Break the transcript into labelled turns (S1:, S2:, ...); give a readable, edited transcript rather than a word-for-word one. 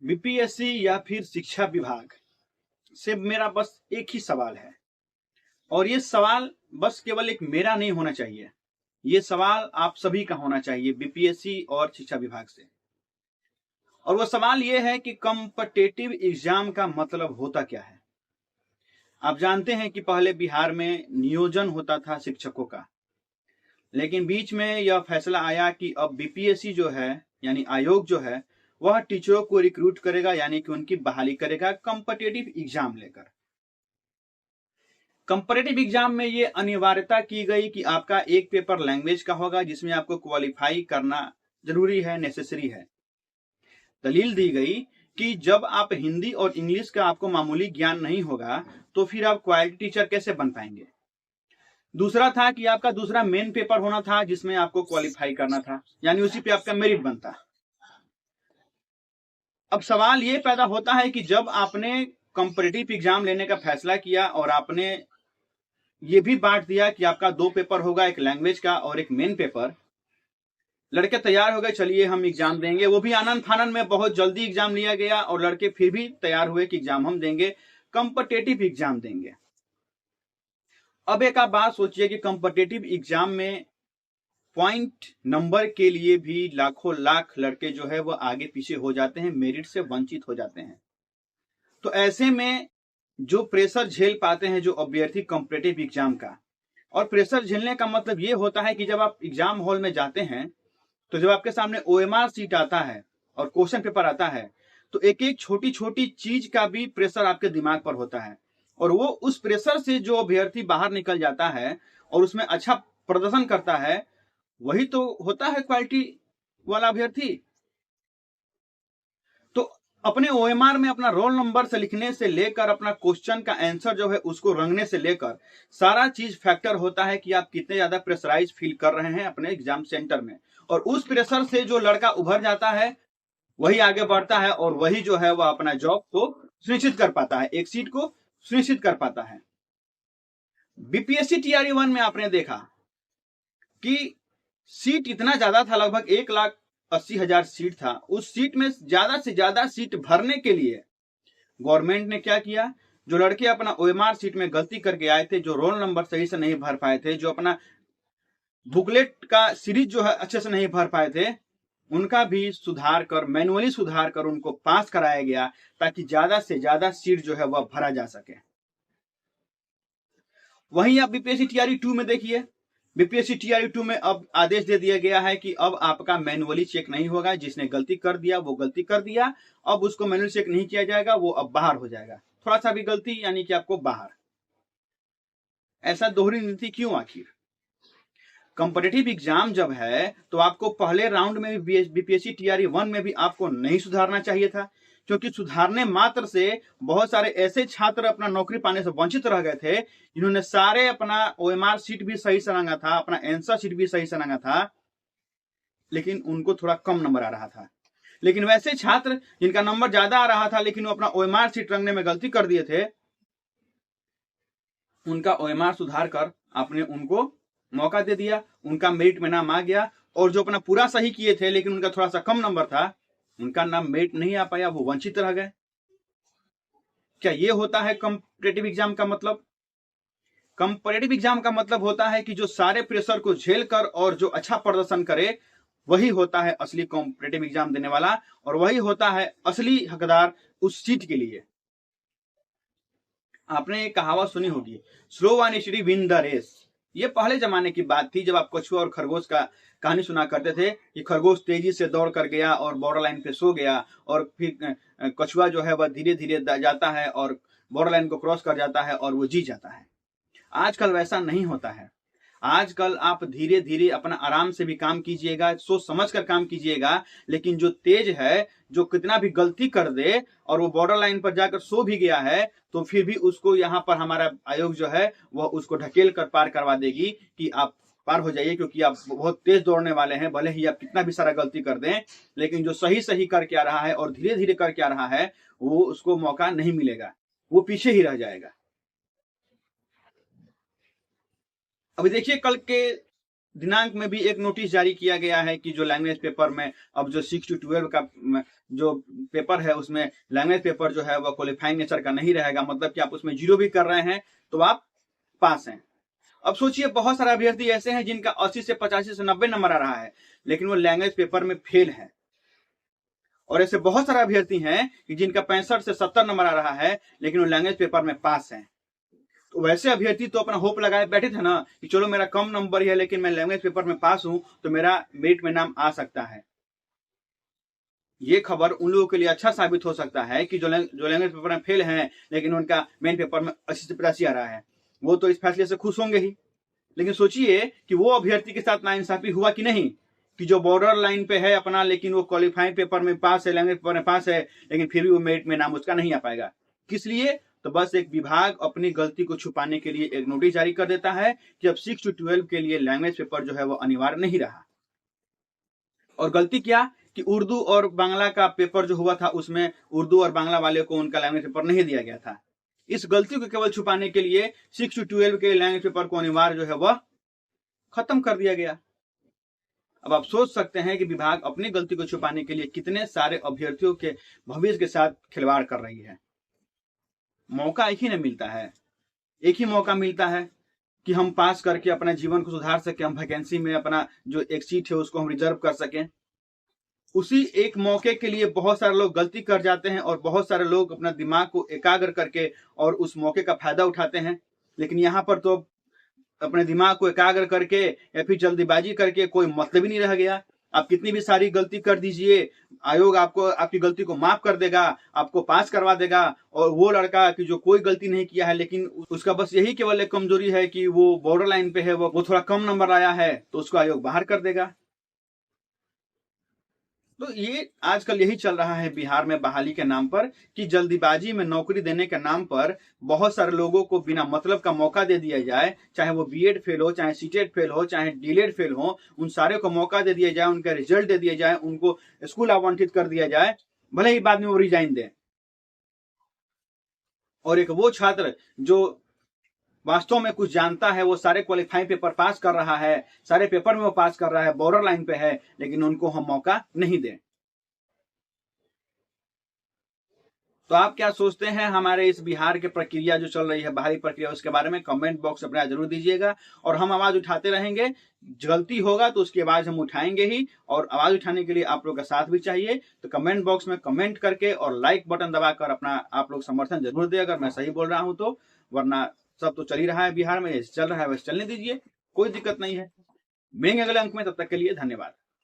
S1: BPSC या फिर शिक्षा विभाग से मेरा बस एक ही सवाल है, और ये सवाल बस केवल एक मेरा नहीं होना चाहिए। ये सवाल आप सभी का होना चाहिए बीपीएससी और शिक्षा विभाग से। और वो सवाल ये है कि कॉम्पिटिटिव एग्जाम का मतलब होता क्या है। आप जानते हैं कि पहले बिहार में नियोजन होता था शिक्षकों का, लेकिन बीच में यह फैसला आया कि अब बीपीएससी जो है यानी आयोग जो है वह टीचरों को रिक्रूट करेगा, यानी कि उनकी बहाली करेगा कॉम्पिटिटिव एग्जाम लेकर। कंपैरेटिव एग्जाम में ये अनिवार्यता की गई कि आपका एक पेपर लैंग्वेज का होगा जिसमें आपको क्वालिफाई करना जरूरी है, नेसेसरी है। दलील दी गई कि जब आप हिंदी और इंग्लिश का आपको मामूली ज्ञान नहीं होगा तो फिर आप क्वालिटी टीचर कैसे बन पाएंगे। दूसरा था कि आपका दूसरा मेन पेपर होना था जिसमें आपको क्वालिफाई करना था, यानी उसी पे आपका मेरिट बनता। अब सवाल ये पैदा होता है कि जब आपने कंपैरेटिव एग्जाम लेने का फैसला किया और आपने ये भी बांट दिया कि आपका दो पेपर होगा, एक लैंग्वेज का और एक मेन पेपर, लड़के तैयार हो गए, चलिए हम एग्जाम देंगे। वो भी आनंद फानंद में बहुत जल्दी एग्जाम लिया गया और लड़के फिर भी तैयार हुए कि एग्जाम हम देंगे, कॉम्पिटिटिव एग्जाम देंगे। अब एक आप बात सोचिए कि कॉम्पिटिटिव एग्जाम में पॉइंट नंबर के लिए भी लाखों लाख लड़के जो है वो आगे पीछे हो जाते हैं, मेरिट से वंचित हो जाते हैं। तो ऐसे में जो प्रेशर झेल पाते हैं जो अभ्यर्थी कॉम्पिटिटिव एग्जाम का, और प्रेशर झेलने का मतलब ये होता है कि जब आप एग्जाम हॉल में जाते हैं तो जब आपके सामने ओएमआर सीट आता है और क्वेश्चन पेपर आता है तो एक एक छोटी छोटी चीज का भी प्रेशर आपके दिमाग पर होता है, और वो उस प्रेशर से जो अभ्यर्थी बाहर निकल जाता है और उसमें अच्छा प्रदर्शन करता है वही तो होता है क्वालिटी वाला अभ्यर्थी। तो अपने ओएमआर में अपना रोल नंबर से लिखने से लेकर अपना क्वेश्चन का आंसर जो है उसको रंगने से लेकर सारा चीज फैक्टर होता है कि आप कितने ज्यादा प्रेशराइज फील कर रहे हैं अपने एग्जाम सेंटर में। और उस प्रेशर से जो लड़का उभर जाता है वही आगे बढ़ता है और वही जो है वह अपना जॉब को सुनिश्चित कर पाता है, एक सीट को सुनिश्चित कर पाता है। बीपीएससी टीआरई 1 में आपने देखा कि सीट इतना ज्यादा था, लगभग 1,80,000 सीट था। उस सीट में ज्यादा से ज्यादा सीट भरने के लिए गवर्नमेंट ने क्या किया, जो लड़के अपना ओएमआर सीट में गलती करके आए थे, जो रोल नंबर सही से नहीं भर पाए थे, जो अपना बुकलेट का सीरीज जो है अच्छे से नहीं भर पाए थे, उनका भी सुधार कर, मैनुअली सुधार कर उनको पास कराया गया ताकि ज्यादा से ज्यादा सीट जो है वह भरा जा सके। वहीं आप बीपीएससी टीआरई 2 में देखिए, बीपीएससी टीआरई 2 में अब आदेश दे दिया गया है कि अब आपका मैनुअली चेक नहीं होगा, जिसने गलती कर दिया वो गलती कर दिया, अब उसको मैनुअली चेक नहीं किया जाएगा, वो अब बाहर हो जाएगा। थोड़ा सा भी गलती यानी कि आपको बाहर। ऐसा दोहरी नीति क्यों आखिर? कॉम्पिटिटिव एग्जाम जब है तो आपको पहले राउंड में भी बीपीएससी टीआरई 1 में भी आपको नहीं सुधारना चाहिए था, क्योंकि सुधारने मात्र से बहुत सारे ऐसे छात्र अपना नौकरी पाने से वंचित रह गए थे जिन्होंने सारे अपना ओएमआर सीट भी सही से रंगा था, अपना आंसर सीट भी सही से रंगा था, लेकिन उनको थोड़ा कम नंबर आ रहा था। लेकिन वैसे छात्र जिनका नंबर ज्यादा आ रहा था लेकिन वो अपना ओएमआर सीट रंगने में गलती कर दिए थे, उनका ओएमआर सुधार कर आपने उनको मौका दे दिया, उनका मेरिट में नाम आ गया। और जो अपना पूरा सही किए थे लेकिन उनका थोड़ा सा कम नंबर था, उनका नाम मेरिट नहीं आ पाया, वो वंचित रह गए। क्या ये होता है कॉम्पिटिटिव एग्जाम का मतलब? कॉम्पिटिटिव एग्जाम का मतलब होता है कि जो सारे प्रेशर को झेल कर और जो अच्छा प्रदर्शन करे वही होता है असली कॉम्पिटिटिव एग्जाम देने वाला, और वही होता है असली हकदार उस सीट के लिए। आपने एक कहावत सुनी होगी, slow and steady win the race. ये पहले जमाने की बात थी जब आप कछुआ और खरगोश का कहानी सुना करते थे कि खरगोश तेजी से दौड़ कर गया और बॉर्डर लाइन पे सो गया, और फिर कछुआ जो है वह धीरे धीरे जाता है और बॉर्डर लाइन को क्रॉस कर जाता है और वो जीत जाता है। आजकल वैसा नहीं होता है। आजकल आप धीरे धीरे अपना आराम से भी काम कीजिएगा, सोच समझ कर काम कीजिएगा, लेकिन जो तेज है, जो कितना भी गलती कर दे और वो बॉर्डर लाइन पर जाकर सो भी गया है तो फिर भी उसको यहाँ पर हमारा आयोग जो है वह उसको ढकेल कर पार करवा देगी कि आप पार हो जाइए, क्योंकि आप बहुत तेज दौड़ने वाले हैं। भले ही आप कितना भी सारा गलती कर दें, लेकिन जो सही सही करके आ रहा है और धीरे धीरे करके आ रहा है वो उसको मौका नहीं मिलेगा, वो पीछे ही रह जाएगा। अभी देखिए कल के दिनांक में भी एक नोटिस जारी किया गया है कि जो लैंग्वेज पेपर में अब जो 6 to 12 का जो पेपर है उसमें लैंग्वेज पेपर जो है वो क्वालिफाइंग नेचर का नहीं रहेगा, मतलब कि आप उसमें 0 भी कर रहे हैं तो आप पास हैं। अब सोचिए बहुत सारे अभ्यर्थी ऐसे हैं जिनका 80 से 85 से 90 नंबर आ रहा है लेकिन वो लैंग्वेज पेपर में फेल है, और ऐसे बहुत सारे अभ्यर्थी हैं कि जिनका 65 से 70 नंबर आ रहा है लेकिन वो लैंग्वेज पेपर में पास हैं। तो वैसे अभ्यर्थी तो अपना होप लगाए बैठे थे ना कि चलो मेरा कम नंबर ही है लेकिन मैं लैंग्वेज पेपर में पास हूं तो मेरा मेरिट में नाम आ सकता है। ये खबर उन लोगों के लिए अच्छा साबित हो सकता है कि जो लैंग्वेज पेपर में फेल हैं लेकिन उनका मेन पेपर में 80 से 85 आ रहा है, वो तो इस फैसले से खुश होंगे ही। लेकिन सोचिए कि वो अभ्यर्थी के साथ नाइंसाफी हुआ कि नहीं, कि जो बॉर्डर लाइन पे है अपना लेकिन वो क्वालिफाइंग पेपर में पास है, लैंग्वेज पेपर में पास है, लेकिन फिर भी वो मेरिट में नाम उसका नहीं आ पाएगा। किस लिए? तो बस एक विभाग अपनी गलती को छुपाने के लिए एक नोटिस जारी कर देता है कि अब 6 to 12 के लिए लैंग्वेज पेपर जो है वो अनिवार्य नहीं रहा। और गलती क्या कि उर्दू और बांग्ला का पेपर जो हुआ था उसमें उर्दू और बांग्ला वाले को उनका लैंग्वेज पेपर नहीं दिया गया था। इस गलती को केवल छुपाने के लिए 6 to 12 के लैंग्वेज पेपर को अनिवार्य जो है वह खत्म कर दिया गया। अब आप सोच सकते हैं कि विभाग अपनी गलती को छुपाने के लिए कितने सारे अभ्यर्थियों के भविष्य के साथ खिलवाड़ कर रही है। मौका एक ही नहीं मिलता है, एक ही मौका मिलता है कि हम पास करके अपना जीवन को सुधार सके, हम वैकेंसी में अपना जो एक सीट है उसको हम रिजर्व कर सकें। उसी एक मौके के लिए बहुत सारे लोग गलती कर जाते हैं और बहुत सारे लोग अपना दिमाग को एकाग्र करके और उस मौके का फायदा उठाते हैं। लेकिन यहाँ पर तो अपने दिमाग को एकाग्र करके या फिर जल्दीबाजी करके कोई मतलब ही नहीं रह गया। आप कितनी भी सारी गलती कर दीजिए, आयोग आपको आपकी गलती को माफ कर देगा, आपको पास करवा देगा। और वो लड़का कि जो कोई गलती नहीं किया है लेकिन उसका बस यही केवल एक कमजोरी है कि वो बॉर्डर लाइन पे है, वो थोड़ा कम नंबर आया है, तो उसको आयोग बाहर कर देगा। तो ये आजकल यही चल रहा है बिहार में बहाली के नाम पर कि जल्दीबाजी में नौकरी देने के नाम पर बहुत सारे लोगों को बिना मतलब का मौका दे दिया जाए, चाहे वो बीएड फेल हो, चाहे सीटेट फेल हो, चाहे डीलेड फेल हो, उन सारे को मौका दे दिया जाए, उनका रिजल्ट दे दिया जाए, उनको स्कूल आवंटित कर दिया जाए, भले ही बाद में वो रिजाइन दे। और एक वो छात्र जो वास्तव में कुछ जानता है, वो सारे क्वालिफाइंग पेपर पास कर रहा है, सारे पेपर में वो पास कर रहा है, बॉर्डर लाइन पे है, लेकिन उनको हम मौका नहीं दें। तो आप क्या सोचते हैं हमारे इस बिहार के प्रक्रिया जो चल रही है, बाहरी प्रक्रिया, उसके बारे में कमेंट बॉक्स अपना जरूर दीजिएगा। और हम आवाज उठाते रहेंगे, गलती होगा तो उसकी आवाज हम उठाएंगे ही, और आवाज उठाने के लिए आप लोग का साथ भी चाहिए। तो कमेंट बॉक्स में कमेंट करके और लाइक बटन दबाकर अपना आप लोग समर्थन जरूर दें अगर मैं सही बोल रहा हूं तो, वरना सब तो चल ही रहा है बिहार में, चल रहा है वैसे चलने दीजिए, कोई दिक्कत नहीं है। मिलेंगे अगले अंक में, तब तक के लिए धन्यवाद।